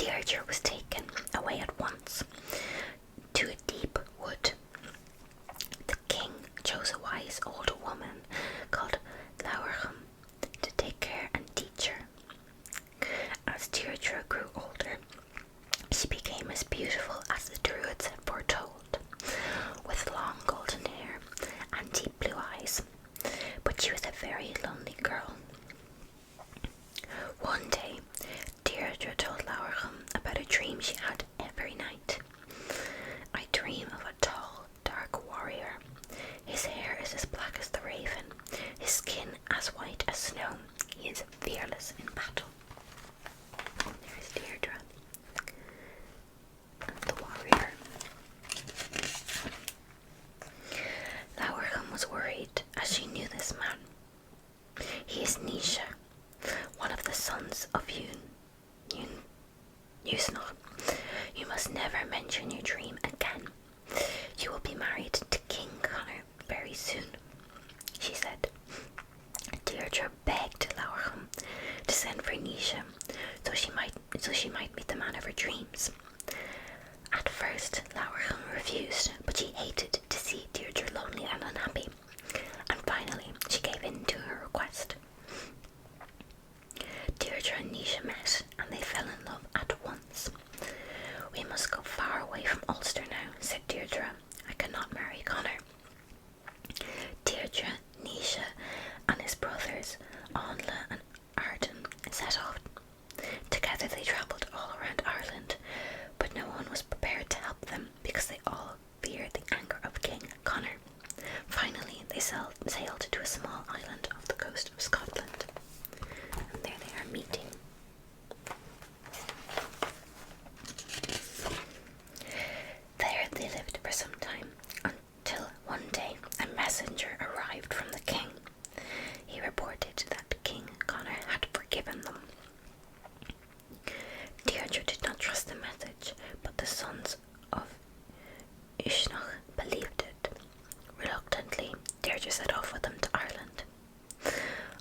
Deirdre was taken away at once to a deep wood. The king chose a wise old woman called Lauragh to take care and teach her. As Deirdre grew older, she became as beautiful as the druids had foretold, with long golden hair and deep blue eyes, but she was a very lonely girl. One day, Deirdre told Lauragh about a dream she had every night. I dream of a tall, dark warrior. His hair is as black as the raven, his skin as white as snow. He is fearless in battle. There's Deirdre and the warrior. Lauragh was worried as she knew this man. He is Neeve, one of the sons of Usnach. You must never mention your dream again. You will be married to King Connor very soon, she said. Deirdre begged Lauragh to send for Neeve so she might meet the man of her dreams. At first, Lauragh refused, but she hated to see Deirdre lonely and unhappy, and finally she gave in to her request. Deirdre and Neeve met, and they fell in love at once. We must go far away from Ulster now, said Deirdre. I cannot marry Connor. Deirdre, Neeve, and his brothers, Anla and Arden, set off. Together they travelled all around Ireland, but no one was prepared to help them because they all feared the anger of King Connor. Finally, they sailed to a small island off the coast of Scotland, and there they are meeting. There they lived for some time, until one day a messenger arrived from the king. He reported that King Connor had forgiven them. Deirdre did not trust the message, but the sons of Usnach believed it. Reluctantly, Deirdre set off with them to Ireland.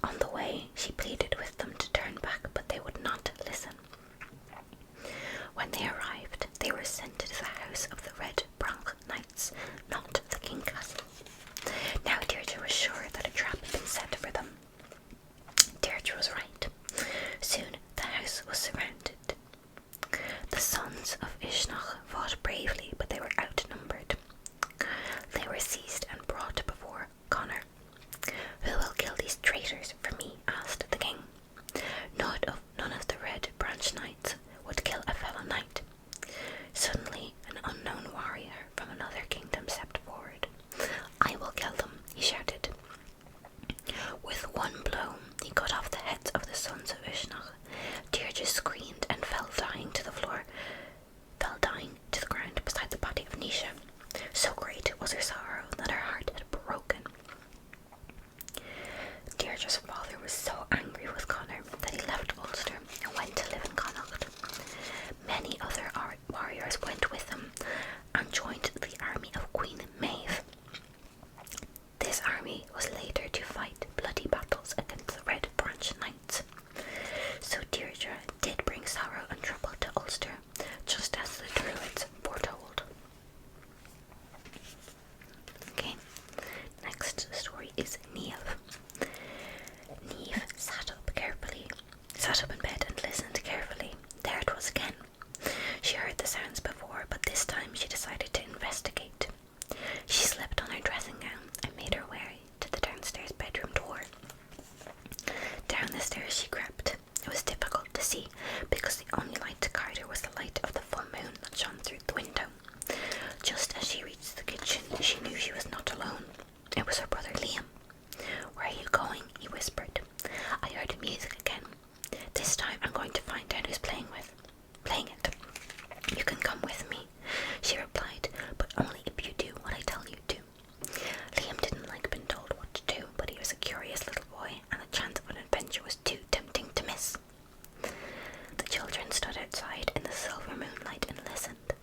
On the way, she pleaded with them to turn back, but they would not listen. When they arrived, they were sent to the house of the Red Bronch Knights, not the King Castle. Now Deirdre was sure that a trap had been set for them. Deirdre was right. Soon the house was surrounded. The sons of Usnach fought bravely, but they were outnumbered. They were seized and brought before Connor. Who will kill these traitors for me? Asked the king. None of the Red Branch Knights would kill a fellow knight. Suddenly, an unknown warrior from another kingdom stepped forward. I will kill them, he shouted. With one blow, he cut off the heads of the sons of Usnach. Deirdre screamed and fell dying to the ground beside the body of Neeve. So great was her sorrow that her heart had broken. Deirdre's father was so angry with Connor that he left Ulster and went to live in Connacht. Many other warriors went with him and joined the army of Queen Maeve. This army was later to fight bloody battles against the Red Branch Knights. So Deirdre did bring sorrow and trouble to Ulster, just as the Druids foretold. Okay, next story is Neeve. Neeve sat up in bed and listened carefully. There it was again. She heard the sounds before, but this time she decided to investigate. She slipped on her dressing gown and made her way to the downstairs bedroom door. Down the stairs she crept. It was difficult to see because the only light to guide her was the light of the full moon that shone through the window. Just as she reached the kitchen, she knew she was not alone. It was her brother Liam. Where are you going? He whispered. I heard music again. This time I'm going to find out who's playing it. You can come with me, she replied, but only if you do what I tell you to. Liam didn't like being told what to do, but he was a curious little boy, and the chance of an adventure was too tempting to miss. The children stood outside in the silver moonlight and listened.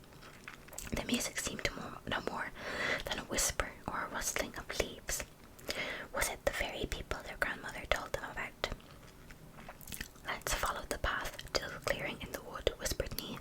The music seemed no more than a whisper or a rustling of leaves. Was it the very people their grandmother told them about? Let's follow the path to the clearing in the wood, whispered Neeve.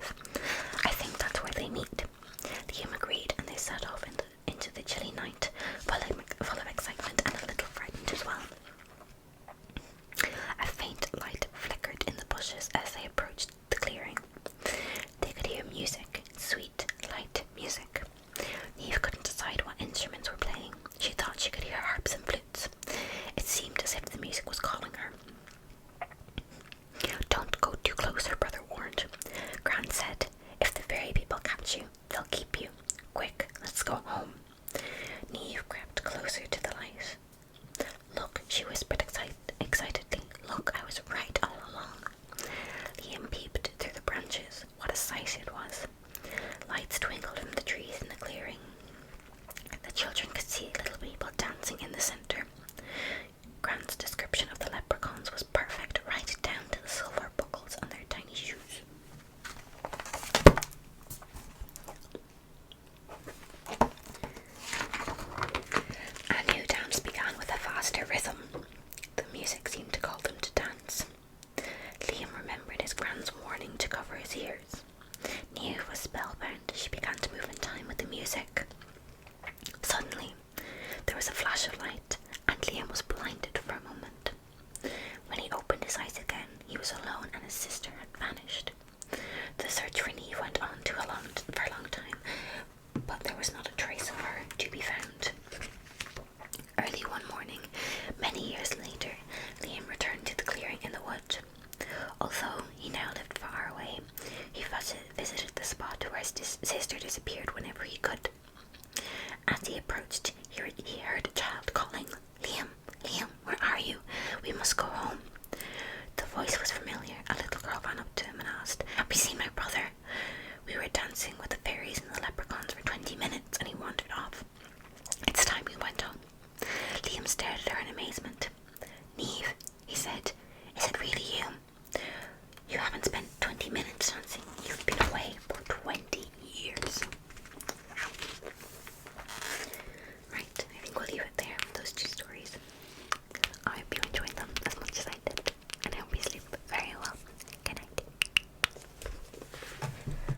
Quick, let's go home. Neeve crept closer to the light. Look, she whispered excitedly. Look, I was right all along. Liam peeped through the branches. What a sight it was. Lights twinkled from the trees in the clearing. The children could see little people dancing in the centre. Grant's description of the leprechauns was perfect, right down to the silver buckles on their tiny shoes. A new dance began with a faster rhythm. The music seemed to call them to dance. Liam remembered his grand's warning to cover his ears. Neeve was spellbound. She began to move in time with the music. Suddenly, there was a flash of light, and Liam was blinded for a moment. When he opened his eyes again, he was alone and his sister had vanished. The search for Neeve went on for a long time, but there was not a trace of her to be found. Early one morning, many years later, Liam returned to the clearing in the wood. Although he now lived far away, he visited the spot where his sister disappeared whenever he could.